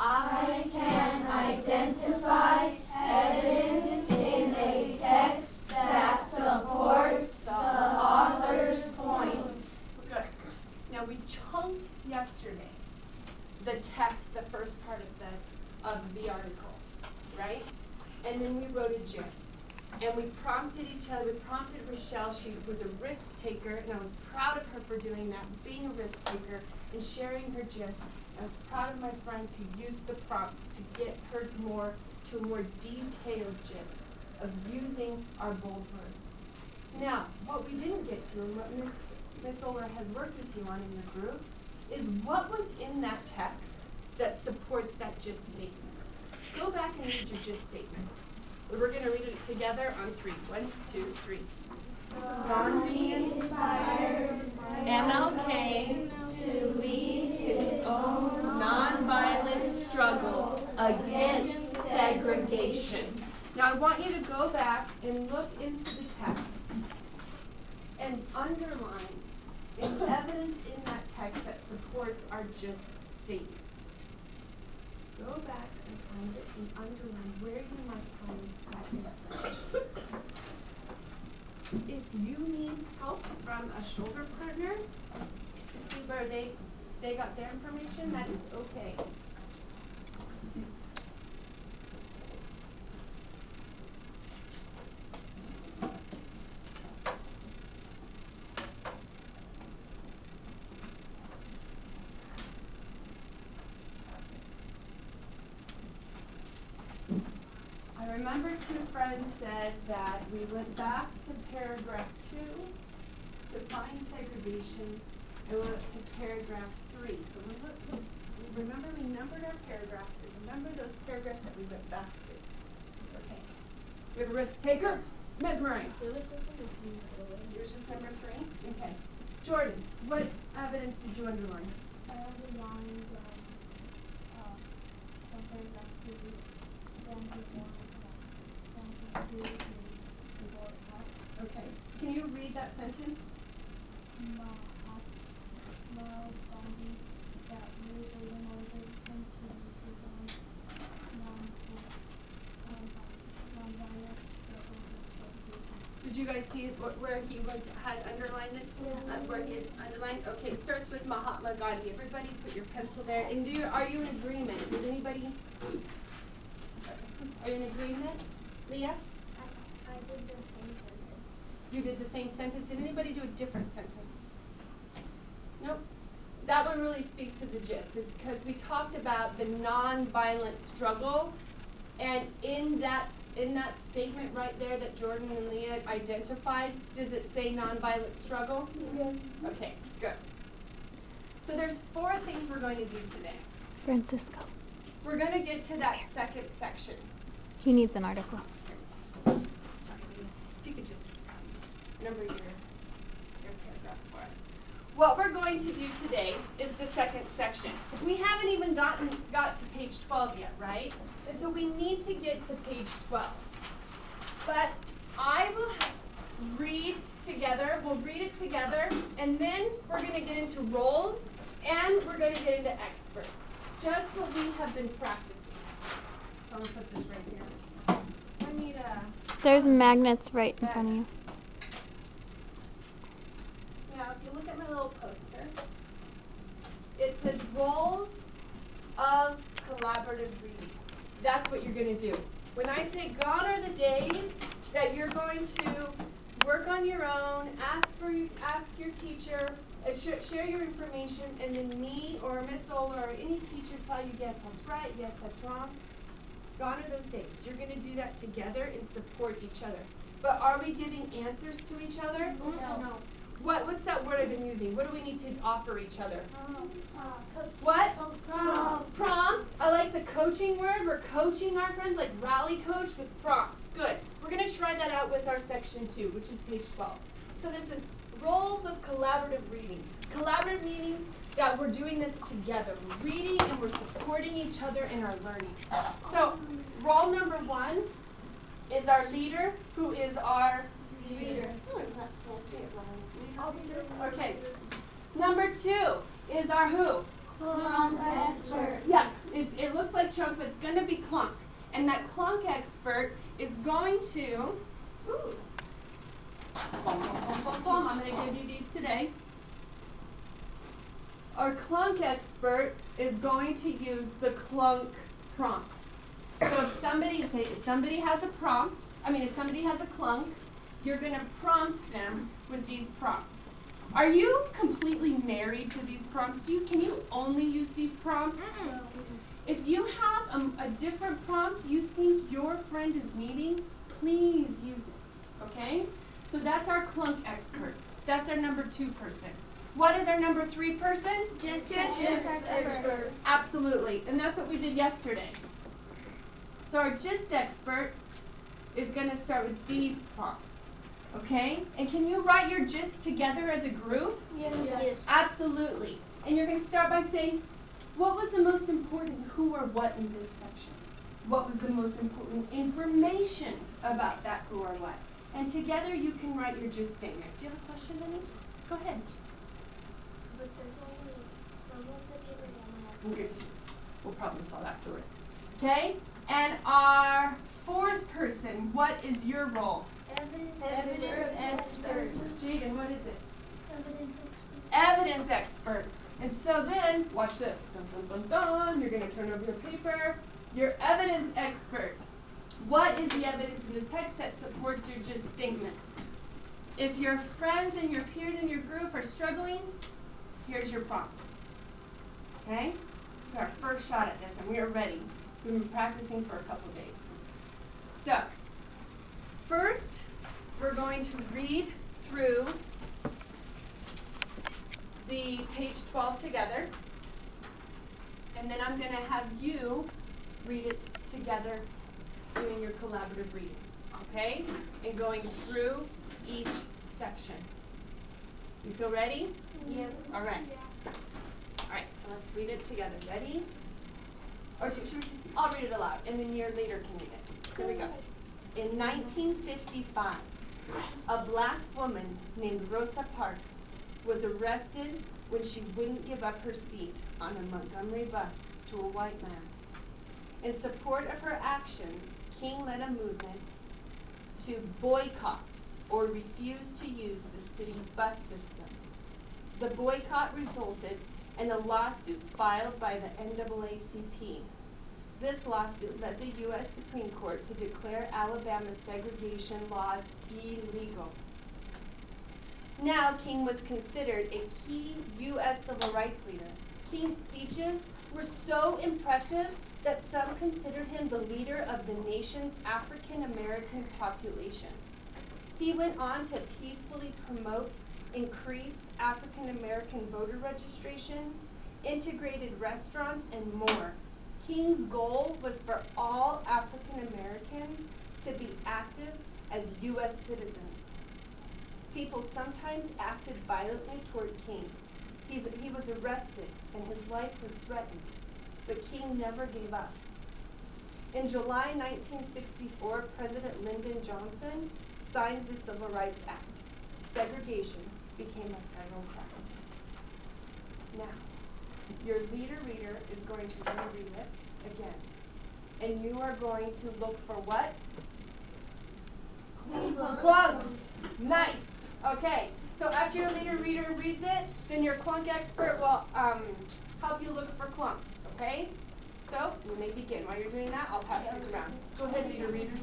I can identify evidence in a text that supports the author's point. Good. Now we chunked yesterday the text, the first part of the article, right? And then we wrote a gist. And we prompted each other. We prompted Rochelle. She was a risk taker, and I was proud of her for doing that, being a risk taker and sharing her gist. I was proud of my friends who used the prompts to get her to a more detailed gist of using our bold words. Now, what we didn't get to, and what Ms. Oler has worked with you on in your group, is what was in that text that supports that gist statement. Go back and read your gist statement. We're going to read it together on 3. 1, 2, 3. Gandhi inspired MLK to lead his own nonviolent struggle against segregation. Now I want you to go back and look into the text and underline any evidence in that text that supports our gist statement. Go back and find it and underline where you might find that information. If you need help from a shoulder partner to see where they got their information, that is okay. I remember 2 friends said that we went back to paragraph 2 to find segregation and went to paragraph 3. So remember we numbered our paragraphs. Remember those paragraphs that we went back to. Okay. We have a risk taker? Ms. Murray. Yours is number 3? Okay. Jordan, what evidence did you underline? I underlined from paragraph 2 down to 1. Okay. Can you read that sentence? Mahatma Gandhi that was organized into nonviolent struggle against segregation. Did you guys see where he had underlined it? Where he had underlined? Okay, it starts with Mahatma Gandhi. Everybody put your pencil there. And are you in agreement? Did anybody? Are you in agreement? Leah? I did the same sentence. You did the same sentence. Did anybody do a different sentence? Nope. That one really speaks to the gist. It's because we talked about the nonviolent struggle, and in that statement right there that Jordan and Leah identified, does it say nonviolent struggle? Yes. Okay, good. So there's 4 things we're going to do today. Francisco. We're going to get to that second section. He needs an article. Sorry, Leah. If you could just number your paragraphs for us. What we're going to do today is the second section. We haven't even got to page 12 yet, right? And so we need to get to page 12. But I will read together, we'll read it together, and then we're going to get into roles, and we're going to get into experts. Just what we have been practicing. So I'm going to put this right here. I need There's magnets right in front of you. Now, if you look at my little poster, it says roles of collaborative reading. That's what you're going to do. When I say gone are the days that you're going to work on your own, ask your teacher, share your information, and then me or Miss Oler or any teacher tell you, yes, that's right, yes, that's wrong. Gone are those days. You're going to do that together and support each other. But are we giving answers to each other? No. What's that word I've been using? What do we need to offer each other? What? Prompts. I like the coaching word. We're coaching our friends, like rally coach with prompts. Good. We're going to try that out with our section 2, which is page 12. So this is roles of collaborative reading. Collaborative meaning that we're doing this together. We're reading and we're supporting each other in our learning. So role number 1 is our leader, who is our reader. Okay. Number 2 is our who? Expert. Yeah. It looks looks like chunk, but it's going to be clunk. And that clunk expert is going to, ooh, bum, bum, bum, bum, bum. I'm going to give you these today. Our clunk expert is going to use the clunk prompt. So if somebody has a prompt, if somebody has a clunk, you're going to prompt them with these prompts. Are you completely married to these prompts? Can you only use these prompts? If you have a different prompt you think your friend is needing, please use it, okay? So that's our clunk expert. That's our number 2 person. What is our number 3 person? Gist expert. Absolutely, and that's what we did yesterday. So our gist expert is going to start with these prompts, okay? And can you write your gist together as a group? Yes. Absolutely. And you're going to start by saying, what was the most important who or what in this section? What was the most important information about that who or what? And together you can write your gist statement. Do you have a question, Lenny? Go ahead. But there's only one that Good. We'll problem solve afterward. Okay? And our 4th person, what is your role? Evidence expert. Jaden, what is it? Evidence expert. Evidence expert. And so then, watch this. Dun, dun, dun, dun. You're going to turn over your paper. Your evidence expert. What is the evidence in the text that supports your gist statement? If your friends and your peers in your group are struggling, here's your prompt. Okay? This is our first shot at this, and we are ready. We've been practicing for a couple days. So, first, we're going to read through the page 12 together, and then I'm going to have you read it together doing your collaborative reading, okay? And going through each section. You feel ready? Yes. All right. All right, so let's read it together. Ready? Or I'll read it aloud, and then your leader can read it. Here we go. In 1955, a black woman named Rosa Parks was arrested when she wouldn't give up her seat on a Montgomery bus to a white man. In support of her actions, King led a movement to boycott or refuse to use the city's bus system. The boycott resulted in a lawsuit filed by the NAACP. This lawsuit led the U.S. Supreme Court to declare Alabama's segregation laws illegal. Now, King was considered a key U.S. civil rights leader. King's speeches were so impressive that some considered him the leader of the nation's African-American population. He went on to peacefully promote increased African-American voter registration, integrated restaurants, and more. King's goal was for all African-Americans to be active as U.S. citizens. People sometimes acted violently toward King. He was arrested and his life was threatened, but King never gave up. In July 1964, President Lyndon Johnson signed the Civil Rights Act. Segregation became a federal crime. Now, your leader-reader is going to reread it again. And you are going to look for what? Clunks. Nice. Okay. So after your leader-reader reads it, then your clunk expert will help you look for clunks. Okay? So, you may begin. While you're doing that, I'll pass these around. Go ahead, leader-reader.